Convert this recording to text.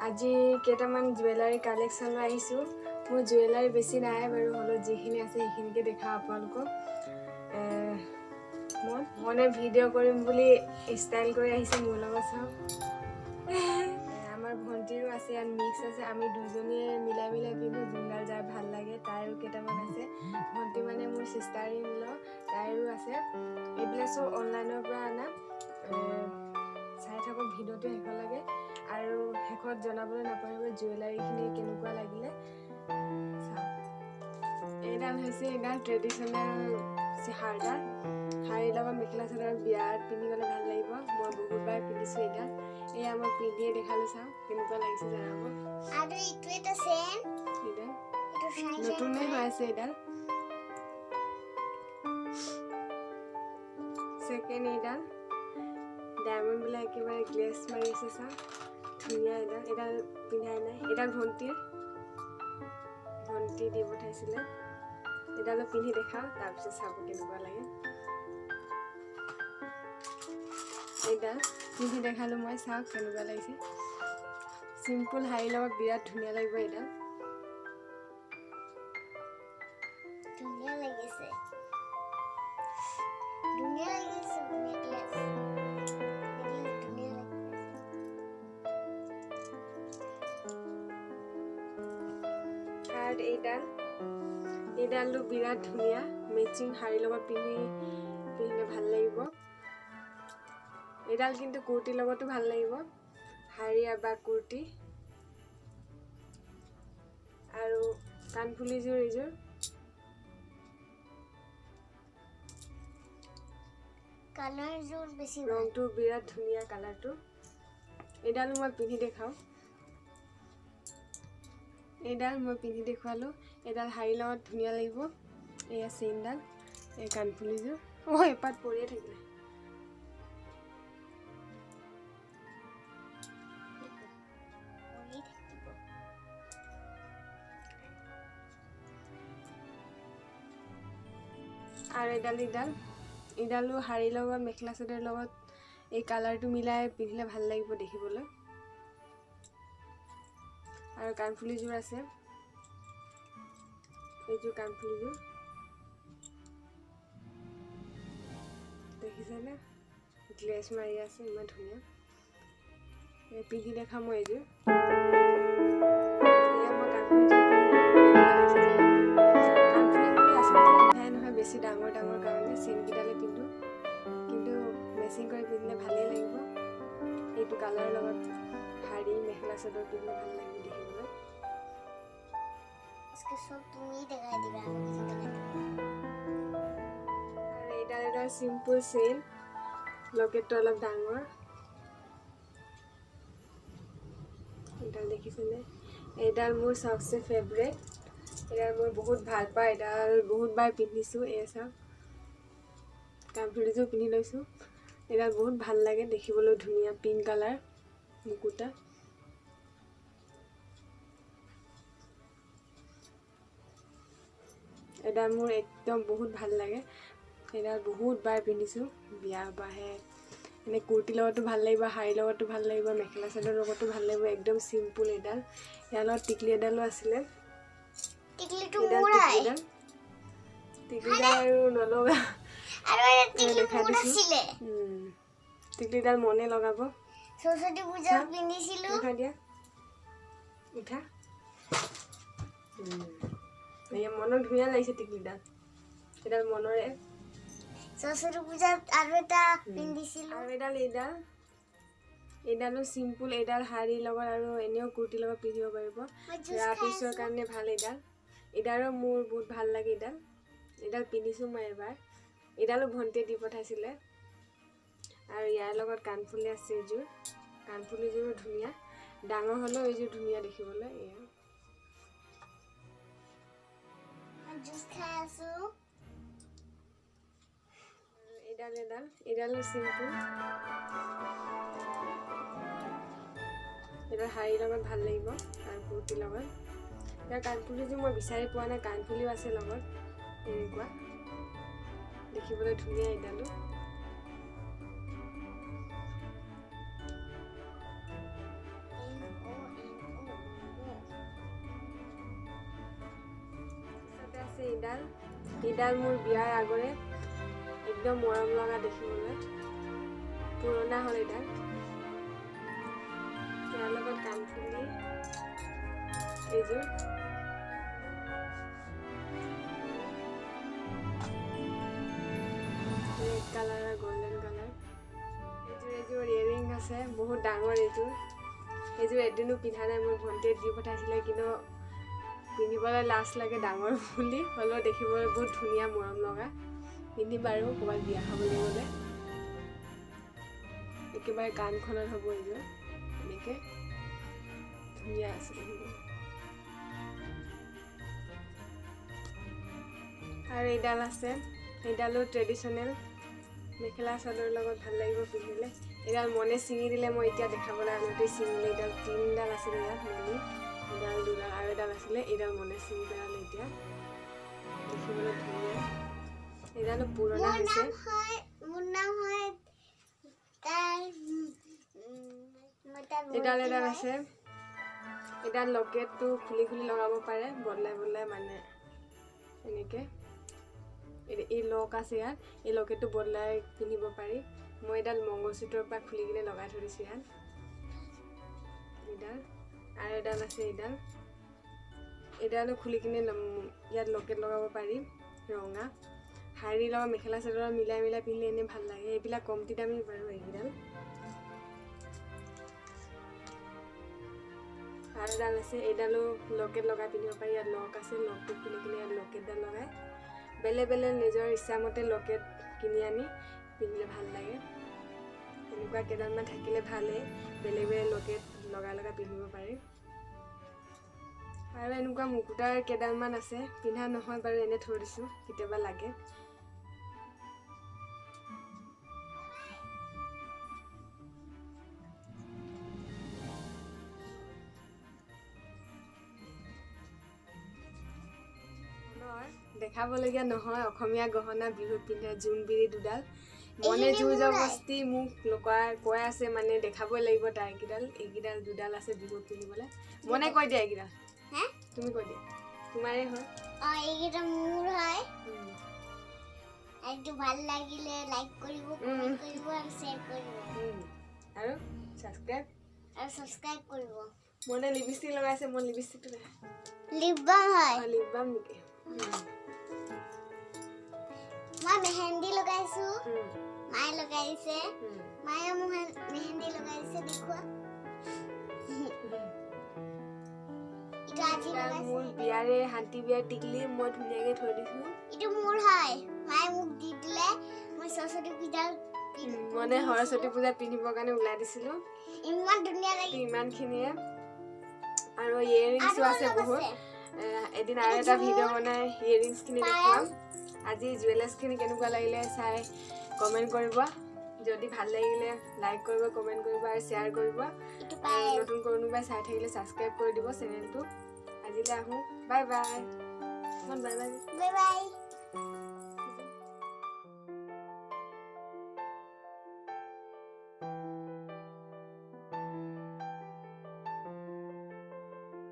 আজি কেইটামান jewellery collection লৈ আহিছোঁ। মোৰ জুৱেলাৰী বেছি নাই বাৰু, হ'লেও যিখিনি আছে সেইখিনিকে দেখাওঁ আপোনালোকক। মই ভিডিঅ' কৰিম বুলি ষ্টাইল কৰি আহিছোঁ মোৰ লগত চাওঁ। আমাৰ ভণ্টিৰো আছে, ইয়াত মিক্স আছে, আমি দুজনীয়ে মিলাই পিন্ধো, যোনডাল যাৰ ভাল লাগে। তাইৰো কেইটামান আছে, ভণ্টি মানে মোৰ চিষ্টাৰ ইন ল, তাইৰো আছে। এইবিলাক চব অনলাইনৰ পৰা অনা। চাই থাকক ভিডিঅ'টো শেষলৈকে, আৰু শেষত জনাবলৈ নাপাহৰিব জুৱেলাৰীখিনি কেনেকুৱা লাগিলে। এইডাল হৈছে ট্ৰেডিশ্যনেল হাৰডাল, শাৰীৰ লগত মেখেলা চাদৰ বিয়াত পিন্ধিবলৈ ভাল লাগিব। মই বহুতবাৰ পিন্ধিছোঁ এইডাল। এয়া মই পিন্ধিয়ে দেখালোঁ, চাওঁ কেনেকুৱা লাগিছে জনাব। নতুনে হৈ আছে এইডাল। ছেকেণ্ড এইডাল ডায়মণ্ডবিলাক একেবাৰে গ্লেছ মাৰি আছে, চাওঁ ধুনীয়া। এইডাল পিন্ধাই নাই, এইডাল ভণ্টি দি পঠাইছিলে। এইডালো পিন্ধি দেখাওঁ, তাৰপিছত চাব কেনেকুৱা লাগে। এইডাল পিন্ধি দেখালোঁ মই, চাওক কেনেকুৱা লাগিছে। চিম্পুল শাৰীৰ লগত বিৰাট ধুনীয়া লাগিব। এইডাল ধুনীয়া লাগিছে। এইডালটো বিৰাট ধুনীয়া, মেচিং শাৰীৰ লগত পিন্ধিলে ভাল লাগিব। এইডাল কিন্তু কুৰ্তিৰ লগতো ভাল লাগিব, শাৰী বা কুৰ্তি। আৰু কাণফুলিযোৰ এইযোৰ ৰংটো বিৰাট ধুনীয়া, কালাৰটো। এইডালো মই পিন্ধি দেখাওঁ। এইডাল মই পিন্ধি দেখুৱালোঁ। এইডাল শাৰীৰ লগত ধুনীয়া লাগিব। এয়া চেইনডাল, এই কাণফুলিযোৰ এপাত পৰিয়ে থাকিলে। আৰু এইডালো শাৰীৰ লগত মেখেলা চাদৰ লগত এই কালাৰটো মিলাই পিন্ধিলে ভাল লাগিব দেখিবলৈ। আৰু কাণফুলিযোৰ আছে, এইযোৰ কাণফুলিযোৰ দেখিছেনে, গ্লেছ মাৰি আছে, ইমান ধুনীয়া। পিন্ধি দেখাম মই এইযোৰ। বেছি ডাঙৰ কাৰণে চেইনকেইডালে পিন্ধো, কিন্তু মেচিং কৰি পিন্ধিলে ভালেই লাগিব। এইটো কালাৰৰ লগত শাৰী মেখেলা চাদৰ পিন্ধিলে ভাল লাগিব দেখিবলৈ। আৰু এইডাল চিম্পুল চেইন, লকেটটো অলপ ডাঙৰ। এইডাল দেখিছেনে, এইডাল মোৰ চবচে ফেভৰেট। এইডাল মই বহুত ভাল পাওঁ, এইডাল বহুতবাৰ পিন্ধিছোঁ। এয়া চাওক, কাণফুলিযোৰ পিন্ধি লৈছোঁ। এইডাল বহুত ভাল লাগে, দেখিবলৈ ধুনীয়া, পিংক কালাৰ মুকুতা। এইডাল মোৰ একদম বহুত ভাল লাগে, এইডাল বহুতবাৰ পিন্ধিছোঁ। বিয়া বাহে এনে কুৰ্তিৰ লগতো ভাল লাগিব, শাৰীৰ লগতো ভাল লাগিব, মেখেলা চাদৰ লগতো ভাল লাগিব। একদম চিম্পুল। এইডাল ইয়াৰ লগত টিকলি এডালো আছিলে। টিকলিডাল আৰু নলগা, দেখাই দিছোঁ। টিকলিডাল মনে লগাব। দেখা দিয়া, উঠা। মনত ধুনীয়া লাগিছে টিকলিডাল। এইডাল মনৰে। এইডালো চিম্পুল। এইডাল শাৰীৰ লগত আৰু এনেও কুৰ্তিৰ লগত পিন্ধিব পাৰিব, ৰাফিছৰ কাৰণে ভাল। এইডালো মোৰ বহুত ভাল লাগে। এইডাল পিন্ধিছোঁ মই এবাৰ। এইডালো ভণ্টিয়ে দি পঠাইছিলে। আৰু ইয়াৰ লগত কাণফুলি আছে। এইযোৰ কাণফুলিযোৰো ধুনীয়া, ডাঙৰ হ'লেও এইযোৰ ধুনীয়া দেখিবলৈ। এইডালো চিম্পুল। এইডাল শাৰীৰ লগত ভাল লাগিব আৰু কুৰ্তিৰ লগত। ইয়াৰ কাণফুলিযোৰ মই বিচাৰি পোৱা নাই, কাণফুলিও আছে লগত। এনেকুৱা দেখিবলৈ ধুনীয়া। এইডালো এইডাল মোৰ বিয়াৰ আগৰে একদম মৰম লগা দেখিবলৈ পুৰণা হ'ল এইডাল ইয়াৰ লগত কাণফুলি এইযোৰ ৰেড কালাৰ আৰু গোল্ডেন কালাৰ এইযোৰ ইয়েৰিং আছে বহুত ডাঙৰ এইযোৰ এদিনো পিন্ধা নাই মোৰ ভণ্টিয়ে দি পঠাইছিলে কিন্তু পিন্ধিবলৈ লাজ লাগে ডাঙৰ বুলি হ'লেও দেখিবলৈ বহুত ধুনীয়া মৰম লগা পিন্ধিম বাৰু ক'ৰবাত বিয়া খাবলৈ গ'লে একেবাৰে কাণখনত হ'ব এইযোৰ এনেকৈ ধুনীয়া আছে আৰু এইডাল আছে এইডালো ট্ৰেডিশ্যনেল মেখেলা চাদৰ লগত ভাল লাগিব পিন্ধিলে এইডাল মনে ছিঙি দিলে মই এতিয়া দেখাবলৈ আনোতে ছিঙিলে এইডাল 3ডাল আছিলে ইয়াত মনি এইডাল 2ডাল আৰু এডাল আছিলে এইডাল মনে ছিঙি পেলালে এতিয়া দেখিবলৈ ধুনীয়া এইডালো পুৰণা হৈছে এডাল আছে এডাল লকেটটো খুলি লগাব পাৰে বদলাই মানে এনেকৈ এই লক আছে ইয়াত এই লকেটটো বদলাই পিন্ধিব পাৰি মই এডাল মংগলসূত্ৰৰ পৰা খুলি কিনে লগাই থৈ দিছোঁ ইয়াত এইডাল আৰু এডাল আছে এইডালো খুলি কিনে ইয়াত লকেট লগাব পাৰি ৰঙা শাৰী লগত মেখেলা চাদৰ মিলাই পিন্ধিলে এনেই ভাল লাগে এইবিলাক কমতি দামী বাৰু এইকেইডাল আৰু এডাল আছে এইডালো লকেট লগাই পিন্ধিব পাৰি ইয়াত লক আছে লকটো খুলি কিনে ইয়াত লকেটডাল লগাই বেলেগ নিজৰ ইচ্ছামতে লকেট কিনি আনি পিন্ধিলে ভাল লাগে এনেকুৱা কেইডালমান থাকিলে ভালেই বেলেগ লকেট লগাই পিন্ধিব পাৰি আৰু এনেকুৱা মুকুতাৰ কেইডালমান আছে পিন্ধা নহয় বাৰু এনে থৈ দিছোঁ কেতিয়াবা লাগে দেখাবলগীয়া নহয় অসমীয়া গহনা বিহুত পিন্ধে জোনবিৰি 2ডাল মনে জোৰ জবস্তি মোক কৈ আছে মানে দেখাবই লাগিব তাইকেইডাল এইকেইডাল 2ডাল আছে বিহুত পিন্ধিবলৈ মনে কৈ দিয়া এইকেইডাল তুমি কৈ দিয়া তোমাৰে হয় এইকেইটা মোৰ হয় এইটো ভাল লাগিলে লাইক কৰিব কমেন্ট কৰিব আৰু শেয়াৰ কৰিব আৰু সাবস্ক্ৰাইব কৰিব মনে লিপষ্টিক লগাইছে মই লিপষ্টিকটো দেখা লিপ বাম হয় লিপ বাম নেকি মই মেহেন্দি লগাইছো মায়ে লগাইছে মায়ে মোক মেহেন্দি লগাইছে দেখুৱা ইটো আজি লগাইছে মোৰ বিয়াৰে হান্তি বিয়াৰ টিকলি মই ধুনীয়াকৈ থৈ দিছো ইটো মোৰ হয় মায়ে মোক দি দিলে মই সৰস্বতী পূজাত মনে সৰস্বতী পূজাত পিন্ধিবৰ কাৰণে ওলাই দিছিলো ইমান ধুনীয়া লাগে ইমানখিনিয়ে আৰু ইয়েৰিংছো আছে বহুত এদিন আৰু এটা ভিডিঅ' বনাই ইয়েৰিংছখিনি দেখুৱাম আজি জুৱেলাৰ্ছখিনি কেনেকুৱা লাগিলে চাই কমেণ্ট কৰিব যদি ভাল লাগিলে লাইক কৰিব কমেণ্ট কৰিব আৰু শ্বেয়াৰ কৰিব নতুন কোনোবাই চাই থাকিলে ছাবস্ক্ৰাইব কৰি দিব চেনেলটো আজিলৈ আহোঁ বাই বাই বাই